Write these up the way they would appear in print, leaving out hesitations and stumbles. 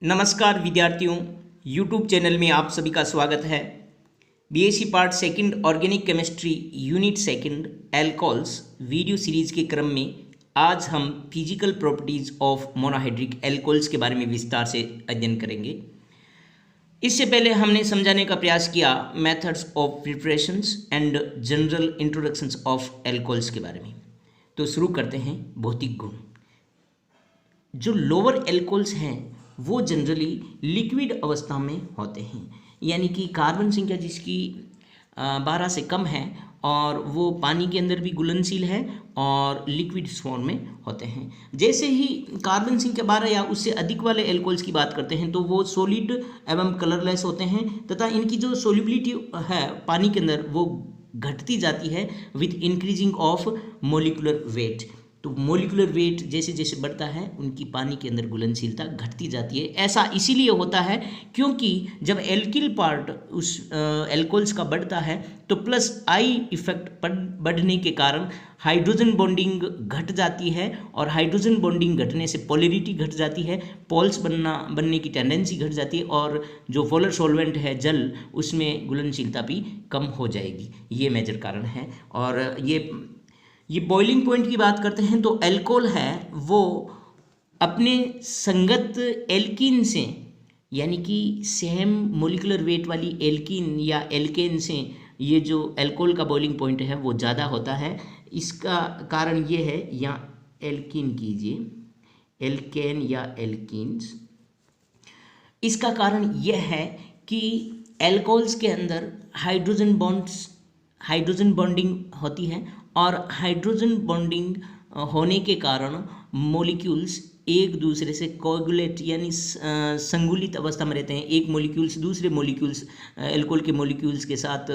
नमस्कार विद्यार्थियों, YouTube channel में आप सभी का स्वागत है। BSc part second organic chemistry unit second alcohols video series के क्रम में आज हम physical properties of monohydric alcohols के बारे में विस्तार से अध्ययन करेंगे। इससे पहले हमने समझाने का प्रयास किया methods of preparations and general introductions of alcohols के बारे में। तो शुरू करते हैं। भौतिक गुण। जो लोअर एल्कोहल्स हैं वो जनरली लिक्विड अवस्था में होते हैं, यानी कि कार्बन संख्या जिसकी 12 से कम है और वो पानी के अंदर भी घुलनशील है और लिक्विड फॉर्म में होते हैं। जैसे ही कार्बन संख्या 12 या उससे अधिक वाले एल्कोहल्स की बात करते हैं तो वो सॉलिड एवं कलरलेस होते हैं तथा इनकी जो सोल्युबिलिटी है पानी के अंदर वो घटती जाती है with increasing of molecular weight. तो मोलिकुलर वेट जैसे जैसे बढ़ता है उनकी पानी के अंदर घुलनशीलता घटती जाती है। ऐसा इसीलिए होता है क्योंकि जब एल्किल पार्ट उस एल्कोहल्स का बढ़ता है तो प्लस आई इफेक्ट बढ़ने के कारण हाइड्रोजन बॉन्डिंग घट जाती है और हाइड्रोजन बॉन्डिंग घटने से पोलैरिटी घट जाती है, पोल्स बनने की टेंडेंसी घट जाती है और जो पोलर सॉल्वेंट है जल उसमें घुलनशीलता भी कम हो जाएगी। ये मेजर कारण है। और ये बॉइलिंग पॉइंट की बात करते हैं तो एल्कोहल है वो अपने संगत एल्कीन से, यानी कि सेम मोलिकुलर वेट वाली एल्कीन या एल्केन से ये जो एल्कोहल का बॉइलिंग पॉइंट है वो ज़्यादा होता है। इसका कारण ये है, या एल्कीन कीजिए, एल्केन या एल्कीन्स। इसका कारण यह है कि एल्कोहल्स के अंदर हाइड्रोजन बॉन्डिंग होती है और हाइड्रोजन बॉन्डिंग होने के कारण मॉलिक्यूल्स एक दूसरे से कोगुलेट यानी संगुलित अवस्था में रहते हैं। एक मॉलिक्यूल्स दूसरे मॉलिक्यूल्स एल्कोहल के मॉलिक्यूल्स के साथ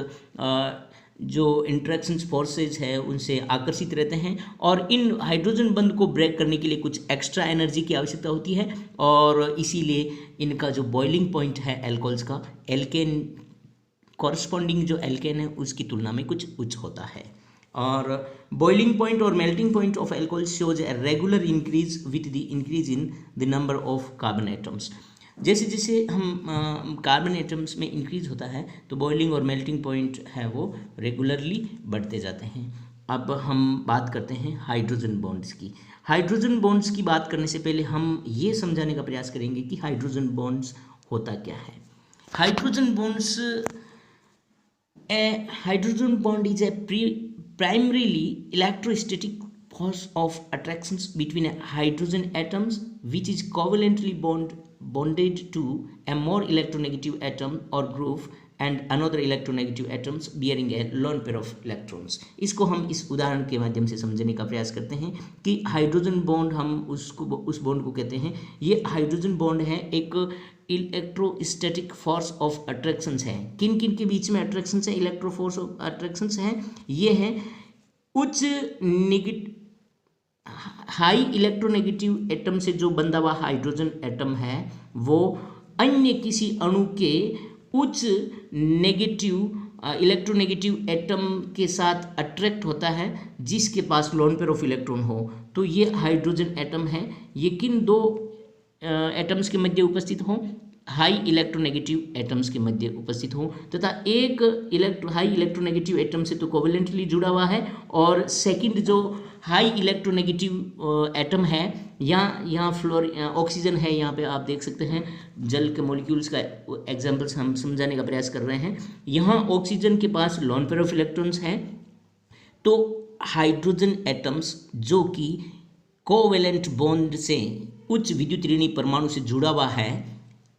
जो इंट्रैक्शंस फोर्सेज है उनसे आकर्षित रहते हैं और इन हाइड्रोजन बंध को ब्रेक करने के लिए कुछ एक्स्ट्रा एनर्जी की आवश्यकता होती है और इसीलिए इनका जो बॉइलिंग पॉइंट है एल्कोहल्स का एल्केन कॉरस्पॉन्डिंग जो एल्केन है उसकी तुलना में कुछ उच्च होता है। और बॉइलिंग पॉइंट और melting point of alcohol shows a regular increase with the increase in the number of carbon atoms. जैसे जैसे हम कार्बन एटम्स में इंक्रीज होता है तो बॉइलिंग और मेल्टिंग पॉइंट है वो रेगुलरली बढ़ते जाते हैं। अब हम बात करते हैं हाइड्रोजन बॉन्ड्स की। हाइड्रोजन बॉन्ड्स की बात करने से पहले हम ये समझाने का प्रयास करेंगे कि हाइड्रोजन बॉन्ड्स होता क्या है। Hydrogen bonds hydrogen bond is a primarily electrostatic force of attractions between hydrogen atoms which is covalently bonded to a more electronegative atom or group and another electronegative atoms bearing a lone pair of electrons। इसको हम इस उदाहरण के माध्यम से समझने का प्रयास करते हैं कि हाइड्रोजन बॉन्ड हम उस बॉन्ड को कहते हैं। ये हाइड्रोजन बॉन्ड है एक इलेक्ट्रोस्टैटिक फोर्स ऑफ अट्रैक्शंस है। किन किन के बीच में अट्रैक्शंस है, इलेक्ट्रो फोर्स ऑफ अट्रैक्शंस हैं। ये हैं उच्च हाई इलेक्ट्रोनेगेटिव एटम से जो बंधा हुआ हाइड्रोजन एटम है वो अन्य किसी अणु के उच्च इलेक्ट्रोनेगेटिव एटम के साथ अट्रैक्ट होता है जिसके पास लोन पेयर ऑफ इलेक्ट्रॉन हो। तो ये हाइड्रोजन एटम है। ये किन दो एटम्स के मध्य उपस्थित हों, हाई इलेक्ट्रोनेगेटिव एटम्स के मध्य उपस्थित हों तथा एक हाई इलेक्ट्रोनेगेटिव एटम से तो कोवेलेंटली जुड़ा हुआ है और सेकंड जो हाई इलेक्ट्रोनेगेटिव एटम है यहाँ ऑक्सीजन है। यहाँ पे आप देख सकते हैं जल के मॉलिक्यूल्स का एग्जांपल्स हम समझाने का प्रयास कर रहे हैं। यहाँ ऑक्सीजन के पास लोन पेयर ऑफ इलेक्ट्रॉन्स हैं तो हाइड्रोजन एटम्स जो कि कोवेलेंट बॉन्ड से उच्च विद्युत ऋणी परमाणु से जुड़ा हुआ है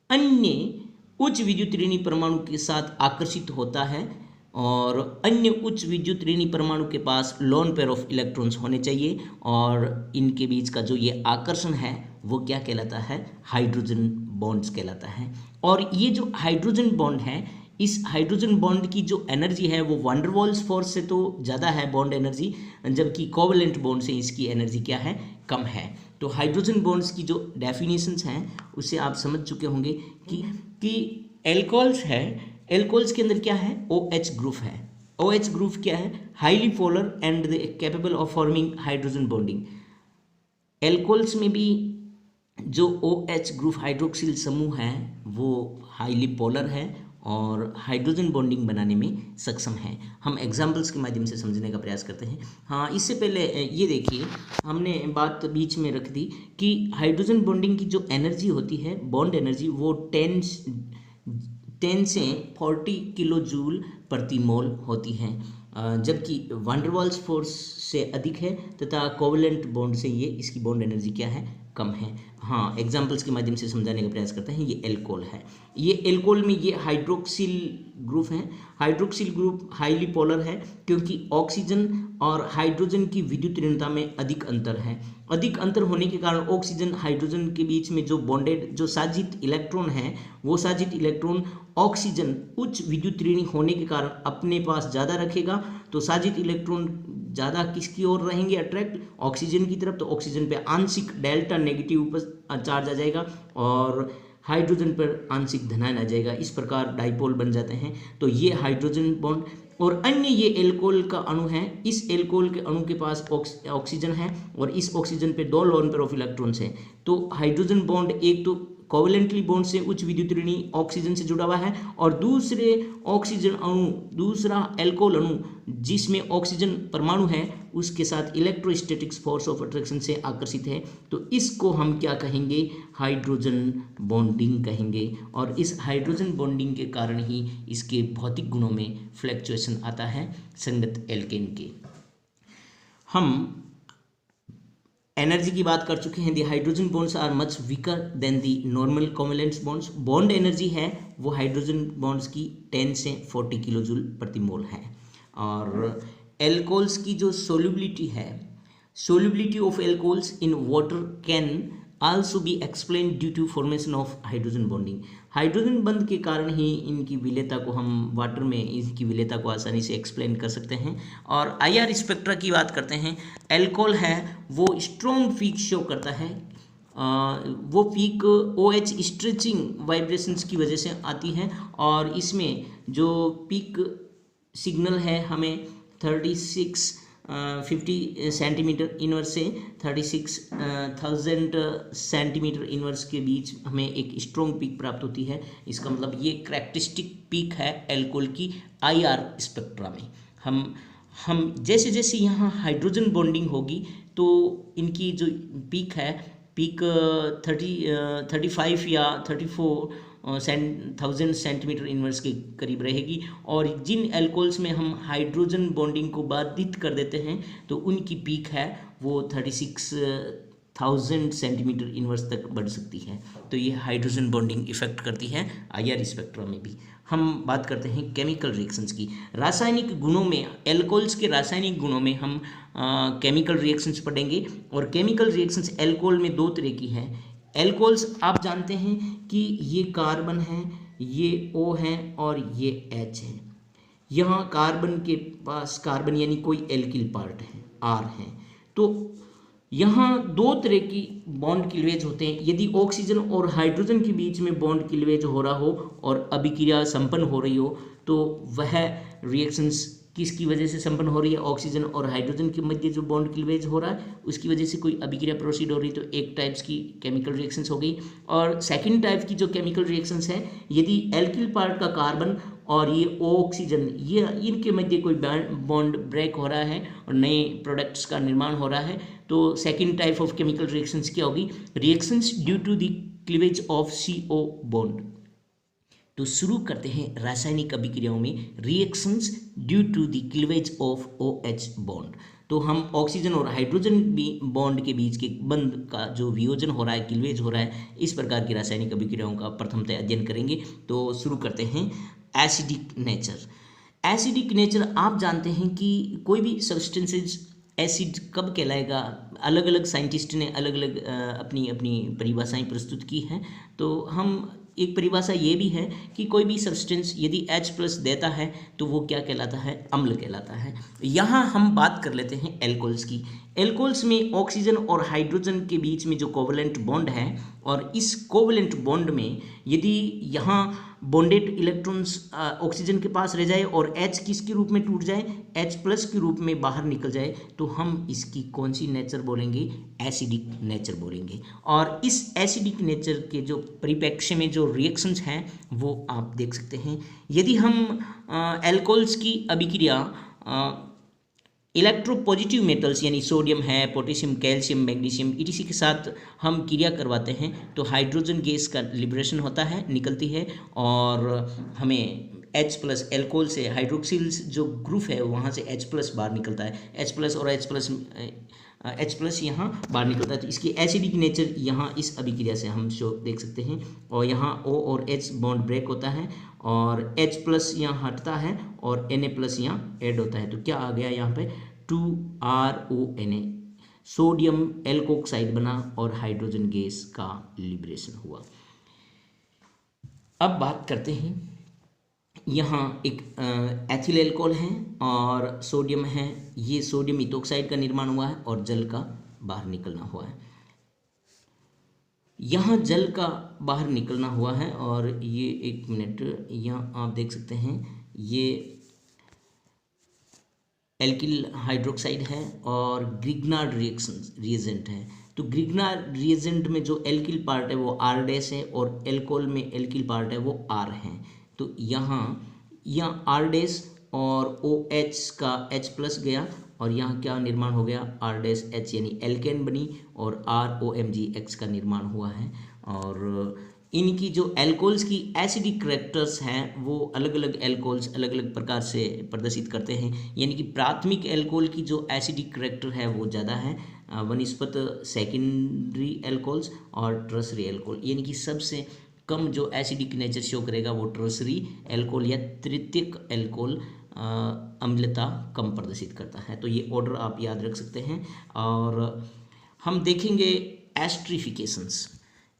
अन्य उच्च विद्युत ऋणी परमाणु के साथ आकर्षित होता है और अन्य उच्च विद्युत ऋणी परमाणु के पास लोन पेयर ऑफ इलेक्ट्रॉन्स होने चाहिए और इनके बीच का जो ये आकर्षण है वो क्या कहलाता है, हाइड्रोजन बॉन्ड्स कहलाता है। और ये जो हाइड्रोजन बॉन्ड है इस हाइड्रोजन बॉन्ड की जो एनर्जी है वो वंडरवॉल्स फोर्स से तो ज़्यादा है बॉन्ड एनर्जी, जबकि कोवेलेंट बॉन्ड से इसकी एनर्जी क्या है, कम है। तो हाइड्रोजन बॉन्ड्स की जो डेफिनेशंस हैं उससे आप समझ चुके होंगे कि एल्कोहल्स है, एल्कोहल्स के अंदर क्या है, OH ग्रुप है। OH ग्रुप क्या है, highly polar and capable of forming hydrogen bonding. Alcohols में भी जो OH ग्रुप हाइड्रोक्सिल समूह है वो हाईली पोलर है और हाइड्रोजन बॉन्डिंग बनाने में सक्षम है। हम एग्जाम्पल्स के माध्यम से समझने का प्रयास करते हैं। हाँ, इससे पहले ये देखिए, हमने बात बीच में रख दी कि हाइड्रोजन बॉन्डिंग की जो एनर्जी होती है, बॉन्ड एनर्जी, वो 10 से 40 किलो जूल प्रति मोल होती है, जबकि वांडरवाल्स फोर्स से अधिक है तथा कोवलेंट बॉन्ड से ये इसकी बॉन्ड एनर्जी क्या है, कम है। हाँ, एग्जाम्पल्स के माध्यम से समझाने का प्रयास करते हैं। ये एल्कोहल है, ये एल्कोहल में ये हाइड्रोक्सिल ग्रुप है। हाइड्रोक्सिल ग्रुप हाईली पोलर है क्योंकि ऑक्सीजन और हाइड्रोजन की विद्युत ऋणता में अधिक अंतर है। अधिक अंतर होने के कारण ऑक्सीजन हाइड्रोजन के बीच में जो बॉन्डेड जो साजित इलेक्ट्रॉन है, वो साजित इलेक्ट्रॉन ऑक्सीजन उच्च विद्युत ऋणी होने के कारण अपने पास ज़्यादा रखेगा। तो साजित इलेक्ट्रॉन ज़्यादा किसकी ओर रहेंगे, अट्रैक्ट, ऑक्सीजन की तरफ। तो ऑक्सीजन पे आंशिक डेल्टा नेगेटिव चार्ज आ जाएगा और हाइड्रोजन पर आंशिक धनायन आ जाएगा। इस प्रकार डाइपोल बन जाते हैं। तो ये हाइड्रोजन बॉन्ड और अन्य ये एल्कोहल का अणु है। इस एल्कोहल के अणु के पास ऑक्सीजन है और इस ऑक्सीजन पे 2 लोन पेयर ऑफ इलेक्ट्रॉन्स है। तो हाइड्रोजन बॉन्ड एक तो कोवलेंटली बॉन्ड से उच्च विद्युत ऋणी ऑक्सीजन से जुड़ा हुआ है और दूसरे ऑक्सीजन अणु, दूसरा एल्कोहल अणु जिसमें ऑक्सीजन परमाणु है, उसके साथ इलेक्ट्रोस्टैटिक्स फोर्स ऑफ अट्रैक्शन से आकर्षित है। तो इसको हम क्या कहेंगे, हाइड्रोजन बॉन्डिंग कहेंगे। और इस हाइड्रोजन बॉन्डिंग के कारण ही इसके भौतिक गुणों में फ्लैक्चुएशन आता है संगत एल्केन के। हम एनर्जी की बात कर चुके हैं। The hydrogen bonds are much weaker than the normal covalent bonds. Bond energy है वो हाइड्रोजन बॉन्ड्स की 10 से 40 किलो जूल प्रति मोल है। और एल्कोहल्स की जो सोल्युबिलिटी है, solubility of alcohols in water can also be explain due to formation of hydrogen bonding. Hydrogen बंध के कारण ही इनकी विलेयता को हम वाटर में इसकी विलेयता को आसानी से एक्सप्लेन कर सकते हैं। और IR स्पेक्ट्रा की बात करते हैं। एल्कोहल है वो स्ट्रॉन्ग पीक शो करता है। वो पीक OH स्ट्रेचिंग वाइब्रेशंस की वजह से आती है और इसमें जो पीक सिग्नल है हमें 50 सेंटीमीटर इनवर्स से 36,000 सेंटीमीटर इनवर्स के बीच हमें एक स्ट्रॉन्ग पीक प्राप्त होती है। इसका मतलब ये करैक्टरिस्टिक पीक है एल्कोहल की IR स्पेक्ट्रा में। हम जैसे जैसे यहाँ हाइड्रोजन बॉन्डिंग होगी तो इनकी जो पीक है, पीक 35 या 34,000 सेंटीमीटर इनवर्स के करीब रहेगी। और जिन एल्कोहल्स में हम हाइड्रोजन बॉन्डिंग को बाधित कर देते हैं तो उनकी पीक है वो 36,000 सेंटीमीटर इनवर्स तक बढ़ सकती है। तो ये हाइड्रोजन बॉन्डिंग इफेक्ट करती है IR स्पेक्ट्रा में भी। हम बात करते हैं केमिकल रिएक्शंस की। रासायनिक गुणों में, एल्कोहल्स के रासायनिक गुणों में हम केमिकल रिएक्शंस पढ़ेंगे। और केमिकल रिएक्शंस एल्कोहल में 2 तरह की हैं। एल्कोहल्स आप जानते हैं कि ये कार्बन है, ये O है और ये H है। यहाँ कार्बन के पास कार्बन यानी कोई एल्किल पार्ट है, R है। तो यहाँ 2 तरह की बॉन्ड क्लीवेज होते हैं। यदि ऑक्सीजन और हाइड्रोजन के बीच में बॉन्ड क्लीवेज हो रहा हो और अभिक्रिया संपन्न हो रही हो तो वह रिएक्शंस किसकी वजह से संपन्न हो रही है, ऑक्सीजन और हाइड्रोजन के मध्य जो बॉन्ड क्लीवेज हो रहा है उसकी वजह से कोई अभिक्रिया प्रोसीड हो रही, तो एक टाइप्स की केमिकल रिएक्शंस हो गई। और सेकंड टाइप की जो केमिकल रिएक्शंस है, यदि एल्किल पार्ट का कार्बन और ये ऑक्सीजन, ये इनके मध्य कोई बॉन्ड ब्रेक हो रहा है और नए प्रोडक्ट्स का निर्माण हो रहा है, तो second type of chemical reactions क्या होगी, reactions due to the cleavage of CO bond. तो शुरू करते हैं रासायनिक अभिक्रियाओं में reactions due to the cleavage of OH bond. तो हम ऑक्सीजन और हाइड्रोजन बॉन्ड के बीच के बंध का जो वियोजन हो रहा है, क्लीवेज हो रहा है, इस प्रकार की रासायनिक अभिक्रियाओं का प्रथमतः अध्ययन करेंगे। तो शुरू करते हैं एसिडिक नेचर। एसिडिक नेचर आप जानते हैं कि कोई भी सब्सटेंसेज एसिड कब कहलाएगा, अलग अलग साइंटिस्ट ने अलग अलग अपनी अपनी परिभाषाएं प्रस्तुत की हैं। तो हम एक परिभाषा ये भी है कि कोई भी सब्सटेंस यदि H+ देता है तो वो क्या कहलाता है, अम्ल कहलाता है। यहाँ हम बात कर लेते हैं एल्कोहल्स की। एल्कोहल्स में ऑक्सीजन और हाइड्रोजन के बीच में जो कोवलेंट बॉन्ड है, और इस कोवेलेंट बॉन्ड में यदि यहाँ बॉन्डेड इलेक्ट्रॉन्स ऑक्सीजन के पास रह जाए और H किसके रूप में टूट जाए, H+ के रूप में बाहर निकल जाए, तो हम इसकी कौन सी नेचर बोलेंगे, एसिडिक नेचर बोलेंगे। और इस एसिडिक नेचर के जो परिप्रेक्ष्य में जो रिएक्शंस हैं वो आप देख सकते हैं। यदि हम एल्कोहल्स की अभिक्रिया इलेक्ट्रोपॉजिटिव मेटल्स यानी सोडियम है, पोटेशियम, कैल्शियम, मैग्नीशियम etc के साथ हम क्रिया करवाते हैं तो हाइड्रोजन गैस का लिबरेशन होता है, निकलती है, और हमें H+ एल्कोहल से हाइड्रोक्सिल जो ग्रुप है वहाँ से H+ बाहर निकलता है, H+ और H+ यहाँ बाहर निकलता है। तो इसकी एसिडिक नेचर यहाँ इस अभिक्रिया से हम शो देख सकते हैं। और यहाँ O और H बॉन्ड ब्रेक होता है और H+ यहाँ हटता है और Na+ यहाँ ऐड होता है। तो क्या आ गया यहाँ पे, 2RONA, सोडियम एल्कोक्साइड बना और हाइड्रोजन गैस का लिबरेशन हुआ। अब बात करते हैं, यहाँ एक एथिल एल्कोहल है और सोडियम है, ये सोडियम इथोक्साइड का निर्माण हुआ है और जल का बाहर निकलना हुआ है। यहाँ जल का बाहर निकलना हुआ है और ये 1 मिनट, यहाँ आप देख सकते हैं ये एल्किल हाइड्रोक्साइड है और ग्रिग्नार्ड रिएजेंट है। तो ग्रिग्नार्ड रिएजेंट में जो एल्किल पार्ट है वो R- है और एल्कोहल में एल्किल पार्ट है वो R है। तो यहाँ R- और OH का H+ गया और यहाँ क्या निर्माण हो गया, R-H यानी एल्केन बनी और ROMgX का निर्माण हुआ है। और इनकी जो एल्कोहल्स की एसिडिक करैक्टर्स हैं वो अलग अलग एल्कोहल्स अलग अलग प्रकार से प्रदर्शित करते हैं। यानी कि प्राथमिक एल्कोहल की जो एसिडिक करैक्टर है वो ज़्यादा है वनिस्पत सेकेंडरी एल्कोहल्स और टर्सरी एल्कोहल, यानी कि सबसे कम जो एसिडिक नेचर शो करेगा वो टर्सरी एल्कोहल या तृतीयक एल्कोहल अम्लता कम प्रदर्शित करता है। तो ये ऑर्डर आप याद रख सकते हैं। और हम देखेंगे एस्ट्रिफिकेशंस।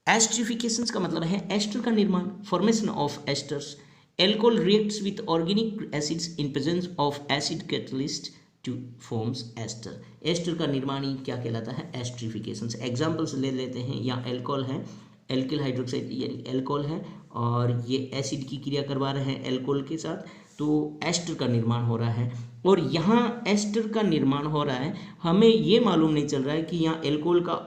एस्ट्रिफिकेशंस का मतलब है एस्टर का निर्माण, formation of esters. Alcohol reacts with organic acids in presence of acid catalyst to forms ester. Ester का निर्माण ही क्या कहलाता है, एस्ट्रिफिकेशंस। एग्जांपल्स ले लेते हैं, यहाँ एल्कोहल है, एल्किल हाइड्रोक्साइड यानी एल्कोहल है और ये एसिड की क्रिया करवा रहे हैं एल्कोहल के साथ, तो एस्टर का निर्माण हो रहा है। और यहाँ एस्टर का निर्माण हो रहा है, हमें ये मालूम नहीं चल रहा है कि यहाँ एल्कोहल का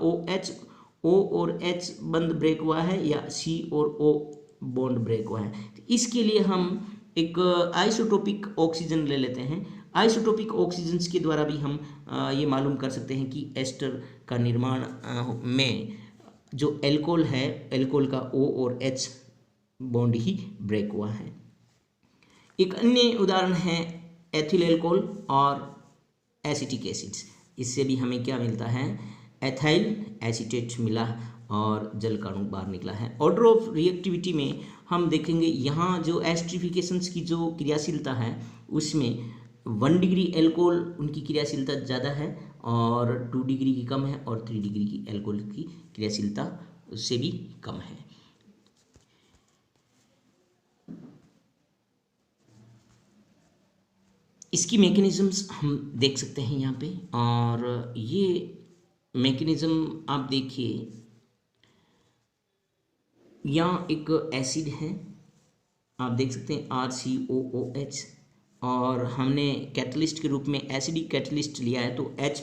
O और H बंद ब्रेक हुआ है या C और O बॉन्ड ब्रेक हुआ है। तो इसके लिए हम एक आइसोटोपिक ऑक्सीजन ले लेते हैं। आइसोटोपिक ऑक्सीजन्स के द्वारा भी हम ये मालूम कर सकते हैं कि एस्टर का निर्माण में जो एल्कोहल है, एल्कोहल का O और H बॉन्ड ही ब्रेक हुआ है। एक अन्य उदाहरण है एथिल एल्कोहल और एसिटिक एसिड्स। इससे भी हमें क्या मिलता है, एथाइल एसीटेट मिला और जल का अणु बाहर निकला है। ऑर्डर ऑफ रिएक्टिविटी में हम देखेंगे यहाँ जो एस्ट्रिफिकेशंस की जो क्रियाशीलता है उसमें 1 डिग्री एल्कोहल उनकी क्रियाशीलता ज़्यादा है और 2 डिग्री की कम है और 3 डिग्री की एल्कोहल की क्रियाशीलता उससे भी कम है। इसकी मैकेनिज्म्स हम देख सकते हैं यहाँ पे, और ये मैकेनिज्म आप देखिए, यहाँ एक एसिड है आप देख सकते हैं RCOOH और हमने कैटलिस्ट के रूप में एसिडिक कैटलिस्ट लिया है, तो H+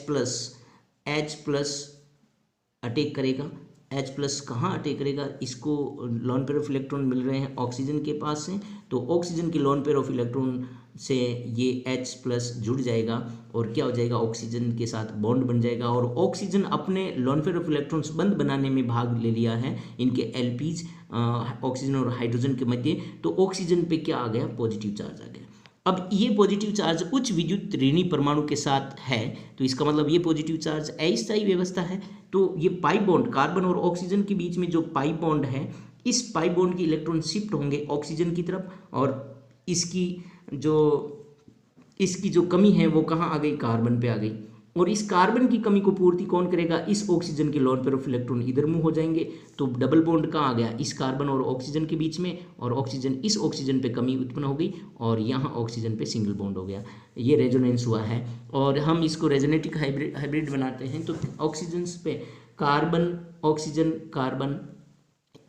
अटैक करेगा। H+ कहाँ अटैक करेगा, इसको लोन पेयर ऑफ इलेक्ट्रॉन मिल रहे हैं ऑक्सीजन के पास से, तो ऑक्सीजन के लोन पेयर ऑफ इलेक्ट्रॉन से ये H+ जुड़ जाएगा और क्या हो जाएगा, ऑक्सीजन के साथ बॉन्ड बन जाएगा और ऑक्सीजन अपने लोन पेयर ऑफ इलेक्ट्रॉन्स बंद बनाने में भाग ले लिया है इनके LPs ऑक्सीजन और हाइड्रोजन के मध्य, तो ऑक्सीजन पे क्या आ गया, पॉजिटिव चार्ज आ गया। अब ये पॉजिटिव चार्ज उच्च विद्युत ऋणी परमाणु के साथ है, तो इसका मतलब ये पॉजिटिव चार्ज अस्थायी व्यवस्था है। तो ये पाई बॉन्ड कार्बन और ऑक्सीजन के बीच में जो पाई बॉन्ड है, इस पाई बॉन्ड के इलेक्ट्रॉन शिफ्ट होंगे ऑक्सीजन की तरफ और इसकी जो कमी है वो कहाँ आ गई, कार्बन पे आ गई। और इस कार्बन की कमी को पूर्ति कौन करेगा, इस ऑक्सीजन के लोन पेयर ऑफ इलेक्ट्रॉन इधर मूव हो जाएंगे, तो डबल बॉन्ड कहाँ आ गया, इस कार्बन और ऑक्सीजन के बीच में, और ऑक्सीजन इस ऑक्सीजन पे कमी उत्पन्न हो गई और यहाँ ऑक्सीजन पे सिंगल बॉन्ड हो गया, ये रेजोनेंस हुआ है। और हम इसको रेजोनेटिक हाइब्रिड बनाते हैं, तो ऑक्सीजन पे carbon oxygen carbon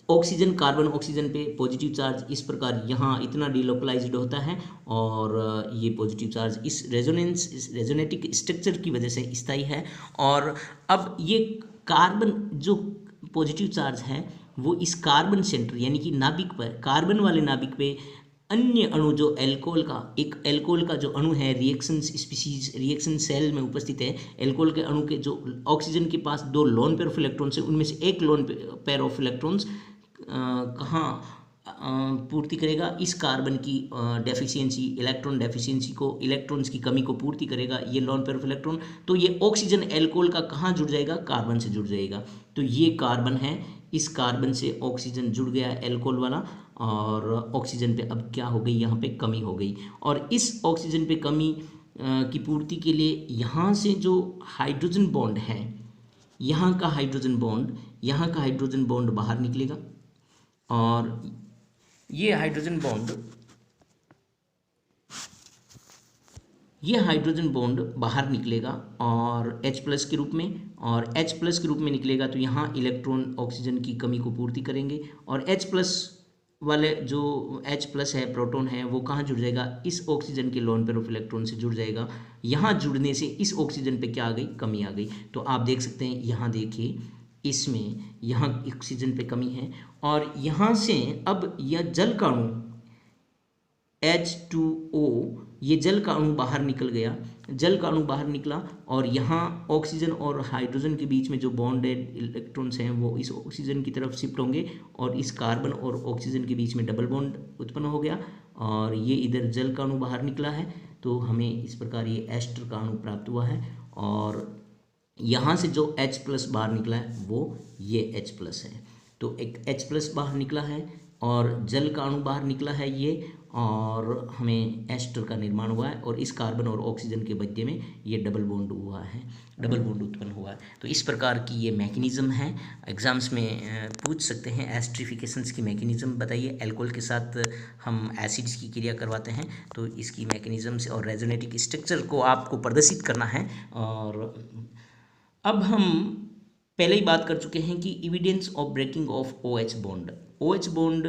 oxygen carbon oxygen पे पॉजिटिव चार्ज इस प्रकार यहाँ इतना डिलोकलाइज्ड होता है और ये पॉजिटिव चार्ज इस रेजोनेटिक स्ट्रक्चर की वजह से स्थायी है। और अब ये कार्बन जो पॉजिटिव चार्ज है वो इस कार्बन सेंटर यानी कि नाभिक पर, कार्बन वाले नाभिक पे अन्य अणु जो एल्कोहल का जो अणु है रिएक्शन स्पीसीज रिएक्शन सेल में उपस्थित है, एल्कोहल के अणु के जो ऑक्सीजन के पास 2 लोन पेयर ऑफ इलेक्ट्रॉन्स है, उनमें से एक लोन पेयर ऑफ इलेक्ट्रॉन्स कहाँ पूर्ति करेगा, इस कार्बन की डेफिशिएंसी, इलेक्ट्रॉन डेफिशिएंसी को, इलेक्ट्रॉन्स की कमी को पूर्ति करेगा ये लोन पेयर ऑफ इलेक्ट्रॉन। तो ये ऑक्सीजन एल्कोहल का कहाँ जुड़ जाएगा, कार्बन से जुड़ जाएगा। तो ये कार्बन है, इस कार्बन से ऑक्सीजन जुड़ गया एल्कोहल वाला और ऑक्सीजन पे अब क्या हो गई, यहाँ पे कमी हो गई। और इस ऑक्सीजन पे कमी की पूर्ति के लिए यहाँ से जो हाइड्रोजन बॉन्ड है, यहाँ का हाइड्रोजन बॉन्ड बाहर निकलेगा और ये हाइड्रोजन बॉन्ड बाहर निकलेगा और H+ के रूप में, और H+ के रूप में निकलेगा तो यहाँ इलेक्ट्रॉन ऑक्सीजन की कमी को पूर्ति करेंगे और H+ वाले जो H+ है, प्रोटॉन है, वो कहाँ जुड़ जाएगा, इस ऑक्सीजन के लोन पेयर ऑफ इलेक्ट्रॉन से जुड़ जाएगा। यहाँ जुड़ने से इस ऑक्सीजन पे क्या आ गई, कमी आ गई। तो आप देख सकते हैं यहाँ देखिए, इसमें यहाँ ऑक्सीजन पे कमी है और यहाँ से अब यह जल का अणु H2O, ये जल का अणु बाहर निकल गया, जल का अणु बाहर निकला और यहाँ ऑक्सीजन और हाइड्रोजन के बीच में जो बॉन्डेड इलेक्ट्रॉन्स हैं वो इस ऑक्सीजन की तरफ शिफ्ट होंगे और इस कार्बन और ऑक्सीजन के बीच में डबल बॉन्ड उत्पन्न हो गया और ये इधर जल का अणु बाहर निकला है। तो हमें इस प्रकार ये एस्टर का अणु प्राप्त हुआ है और यहाँ से जो H+ बाहर निकला है वो ये H+ है। तो एक H+ बाहर निकला है और जल का अणु बाहर निकला है ये, और हमें एस्टर का निर्माण हुआ है और इस कार्बन और ऑक्सीजन के मध्य में ये डबल बॉन्ड उत्पन्न हुआ है। तो इस प्रकार की ये मैकेनिज्म है, एग्जाम्स में पूछ सकते हैं। एस्टरिफिकेशंस की मैकेनिज्म बताइए, अल्कोहल के साथ हम एसिड्स की क्रिया करवाते हैं तो इसकी मैकेनिज्म और रेजोनेटिक स्ट्रक्चर को आपको प्रदर्शित करना है। और अब हम पहले ही बात कर चुके हैं कि evidence of breaking of OH bond, OH bond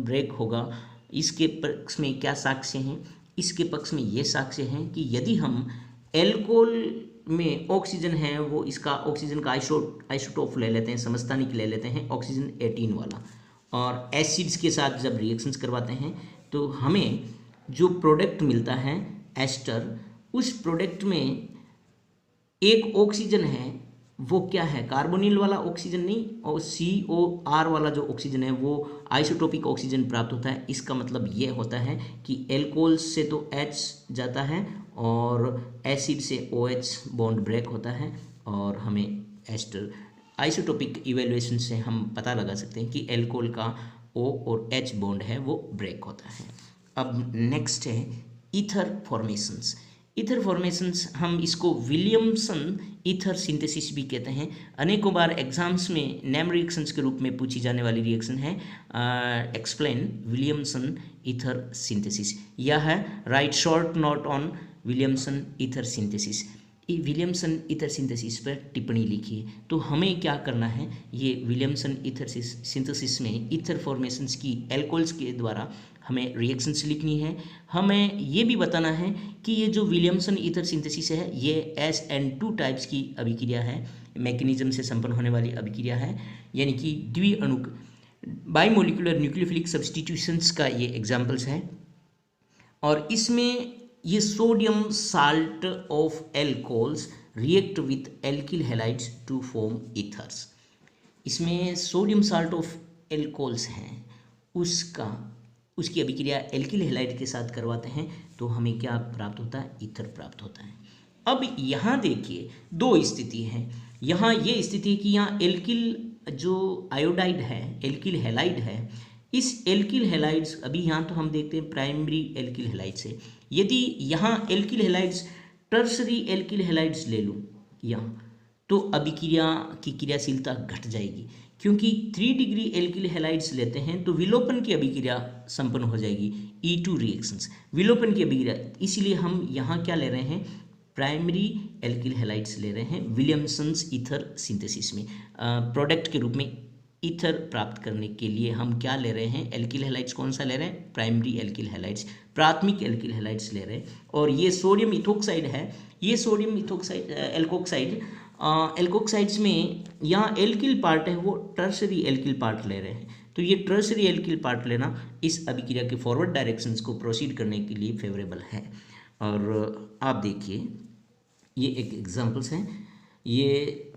break होगा, इसके पक्ष में क्या साक्ष्य हैं, इसके पक्ष में ये साक्ष्य हैं कि यदि हम एल्कोहल में ऑक्सीजन है वो इसका ऑक्सीजन का आइसोटोप ले लेते हैं, समस्थानिक ले लेते हैं ऑक्सीजन 18 वाला, और एसिड्स के साथ जब रिएक्शंस करवाते हैं तो हमें जो प्रोडक्ट मिलता है एस्टर, उस प्रोडक्ट में एक ऑक्सीजन है वो क्या है, कार्बोनिल वाला ऑक्सीजन नहीं, और COR वाला जो ऑक्सीजन है वो आइसोटोपिक ऑक्सीजन प्राप्त होता है। इसका मतलब ये होता है कि एल्कोहल से तो H जाता है और एसिड से OH बॉन्ड ब्रेक होता है और हमें एस्टर आइसोटोपिक इवेल्युएशन से हम पता लगा सकते हैं कि एल्कोहल का O और H बॉन्ड है वो ब्रेक होता है। अब नेक्स्ट है ईथर फॉर्मेशंस। ईथर फॉर्मेशंस, हम इसको विलियमसन ईथर सिंथेसिस भी कहते हैं। अनेकों बार एग्जाम्स में नेम रिएक्शंस के रूप में पूछी जाने वाली रिएक्शन है एक्सप्लेन विलियमसन ईथर सिंथेसिस, यह है right short note on Williamson ether synthesis. Williamson ether synthesis पर टिप्पणी लिखिए। तो हमें क्या करना है, ये विलियमसन ईथर सिंथेसिस में ईथर फॉर्मेशंस की एल्कोहल्स के द्वारा हमें रिएक्शंस लिखनी है। हमें ये भी बताना है कि ये जो विलियमसन ईथर सिंथेसिस है ये SN2 टाइप्स की अभिक्रिया है, मैकेनिज्म से संपन्न होने वाली अभिक्रिया है, यानी कि द्विअणुक बाइमोलिकुलर न्यूक्लियोफिलिक सब्स्टिट्यूशंस का ये एग्जाम्पल्स हैं। और इसमें ये sodium salt of alcohols react with alkyl halides to form ethers. इसमें सोडियम साल्ट ऑफ एल्कोहल्स हैं, उसकी अभिक्रिया एल्किल हैलाइड के साथ करवाते हैं तो हमें क्या प्राप्त होता है, ईथर प्राप्त होता है। अब यहाँ देखिए दो स्थिति है। यहाँ ये स्थिति है कि यहाँ एल्किल जो आयोडाइड है, एल्किल हैलाइड है, इस एल्किल हैलाइड्स, अभी यहाँ तो हम देखते हैं प्राइमरी एल्किल हैलाइड से, यदि यहाँ alkyl halides tertiary alkyl halides ले लूँ यहाँ, तो अभिक्रिया की क्रियाशीलता घट जाएगी, क्योंकि 3 डिग्री एल्किल हैलाइड्स लेते हैं तो विलोपन की अभिक्रिया संपन्न हो जाएगी, E2 रिएक्शंस, विलोपन की अभिक्रिया। इसीलिए हम यहाँ क्या ले रहे हैं, प्राइमरी एल्किल हैलाइड्स ले रहे हैं विलियमसन्स ईथर सिंथेसिस में, प्रोडक्ट के रूप में ईथर प्राप्त करने के लिए हम क्या ले रहे हैं, एल्किल हैलाइड्स कौन सा ले रहे हैं, प्राइमरी एल्किल हैलाइड्स, प्राथमिक एल्किल हैलाइड्स ले रहे हैं। और ये सोडियम इथोक्साइड है, ये सोडियम इथोक्साइड एल्कोक्साइड, एल्कोक्साइड्स में यहाँ एल्किल पार्ट है वो टर्सरी एल्किल पार्ट ले रहे हैं। तो ये टर्सरी एल्किल पार्ट लेना इस अभिक्रिया के फॉरवर्ड डायरेक्शंस को प्रोसीड करने के लिए फेवरेबल है। और आप देखिए ये एक एग्जांपल्स हैं, ये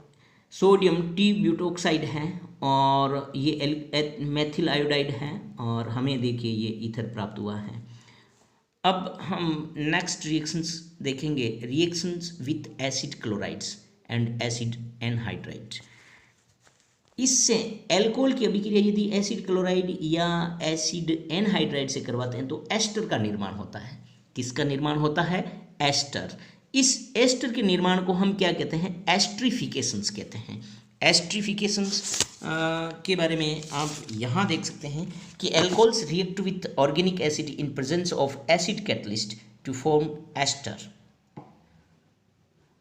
सोडियम टी ब्यूटोक्साइड है और ये मेथिल आयोडाइड है और हमें देखिए ये ईथर प्राप्त हुआ है। अब हम नेक्स्ट रिएक्शंस देखेंगे, reactions with acid chlorides and acid anhydride. इससे एल्कोहल की अभिक्रिया यदि एसिड क्लोराइड या एसिड एनहाइड्राइड से करवाते हैं तो एस्टर का निर्माण होता है। किसका निर्माण होता है, एस्टर। इस एस्टर के निर्माण को हम क्या कहते हैं, एस्ट्रिफिकेशंस कहते हैं। एस्ट्रिफिकेशंस के बारे में आप यहाँ देख सकते हैं कि alcohols react with organic acid in presence of acid catalyst to form ester.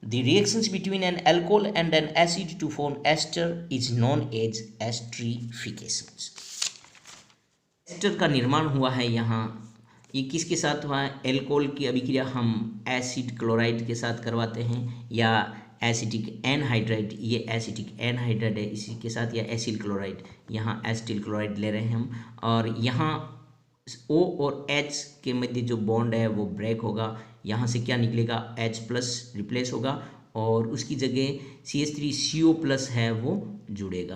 The reactions between an alcohol and an acid to form ester is known as esterifications. Ester का निर्माण हुआ है यहाँ, ये किसके साथ हुआ है, एल्कोहल की अभिक्रिया हम एसिड क्लोराइड के साथ करवाते हैं या एसिटिक एनहाइड्राइड, ये एसिटिक एनहाइड्राइड है इसी के साथ, या एसिल क्लोराइड, यहाँ एसिटिल क्लोराइड ले रहे हैं हम। और यहाँ O और H के मध्य जो बॉन्ड है वो ब्रेक होगा, यहाँ से क्या निकलेगा, H+ रिप्लेस होगा और उसकी जगह CH3CO+ है वो जुड़ेगा,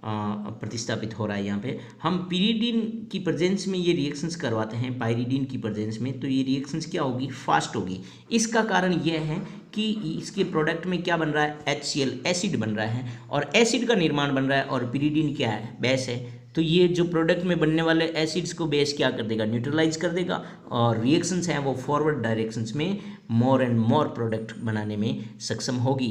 प्रतिस्थापित हो रहा है। यहाँ पे हम पिरिडीन की प्रेजेंस में ये रिएक्शंस करवाते हैं, पाइरिडीन की प्रेजेंस में, तो ये रिएक्शंस क्या होगी, फास्ट होगी। इसका कारण यह है कि इसके प्रोडक्ट में क्या बन रहा है, HCl एसिड बन रहा है और एसिड का निर्माण बन रहा है और पिरिडीन क्या है, बेस है। तो ये जो प्रोडक्ट में बनने वाले एसिड्स को बेस क्या कर देगा, न्यूट्रलाइज कर देगा और रिएक्शंस हैं वो फॉरवर्ड डायरेक्शंस में मोर एंड मोर प्रोडक्ट बनाने में सक्षम होगी।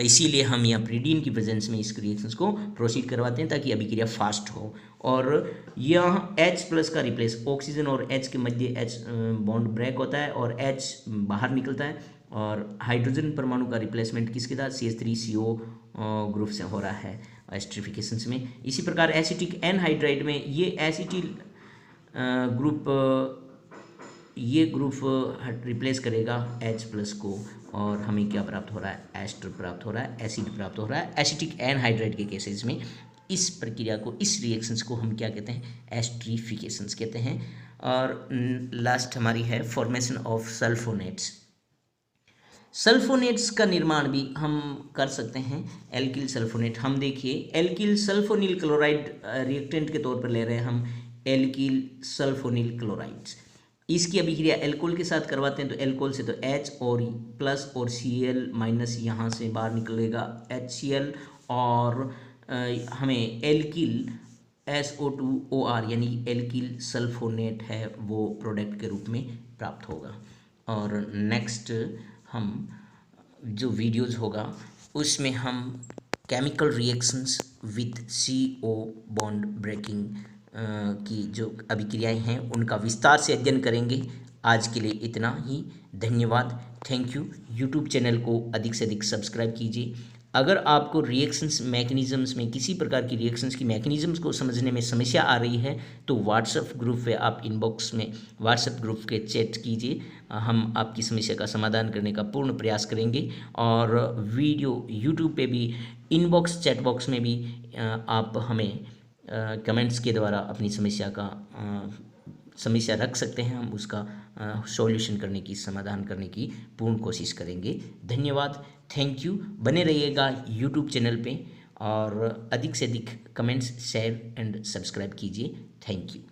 इसीलिए हम यहाँ पिरिडीन की प्रेजेंस में इस रिएक्शंस को प्रोसीड करवाते हैं ताकि अभिक्रिया फास्ट हो। और यहाँ H+ का रिप्लेस, ऑक्सीजन और H के मध्य H बॉन्ड ब्रेक होता है और H बाहर निकलता है और हाइड्रोजन परमाणु का रिप्लेसमेंट किसके साथ, CH3CO ग्रुप से हो रहा है एस्ट्रिफिकेशंस में। इसी प्रकार एसिटिक एनहाइड्राइड में ये एसिटिल ग्रुप, ये ग्रुप रिप्लेस करेगा H+ को और हमें क्या प्राप्त हो रहा है, एस्टर प्राप्त हो रहा है, एसिड प्राप्त हो रहा है। एसिटिक एनहाइड्राइड के केसेस में इस प्रक्रिया को, इस रिएक्शंस को हम क्या कहते हैं, एस्ट्रिफिकेशंस कहते हैं। और लास्ट हमारी है फॉर्मेशन ऑफ सल्फोनेट्स। सल्फोनेट्स का निर्माण भी हम कर सकते हैं, एल्किल सल्फोनेट। हम देखिए एल्किल सल्फोनिल क्लोराइड रिएक्टेंट के तौर पर ले रहे हैं हम एल्किल सल्फोनिल क्लोराइड्स। इसकी अभिक्रिया एल्कोहल के साथ करवाते हैं तो एल्कोहल से तो H और प्लस और Cl- यहाँ से बाहर निकलेगा HCl और हमें एल्किल SO2OR यानी एल्किल सल्फोनेट है वो प्रोडक्ट के रूप में प्राप्त होगा। और नेक्स्ट हम जो वीडियोज़ होगा उसमें हम chemical reactions with CO bond breaking की जो अभिक्रियाएं हैं उनका विस्तार से अध्ययन करेंगे। आज के लिए इतना ही, धन्यवाद, थैंक यू। यूट्यूब चैनल को अधिक से अधिक सब्सक्राइब कीजिए। अगर आपको रिएक्शंस मैकेनिज़म्स में किसी प्रकार की रिएक्शंस की मैकेनिज़म्स को समझने में समस्या आ रही है तो व्हाट्सएप ग्रुप पे आप इनबॉक्स में व्हाट्सएप ग्रुप के चैट कीजिए, हम आपकी समस्या का समाधान करने का पूर्ण प्रयास करेंगे। और वीडियो यूट्यूब पे भी इनबॉक्स चैट बॉक्स में भी आप हमें कमेंट्स के द्वारा अपनी समस्या रख सकते हैं, हम उसका सॉल्यूशन करने की, समाधान करने की पूर्ण कोशिश करेंगे। धन्यवाद, थैंक यू। बने रहिएगा यूट्यूब चैनल पे और अधिक से अधिक कमेंट्स, शेयर एंड सब्सक्राइब कीजिए। Thank you.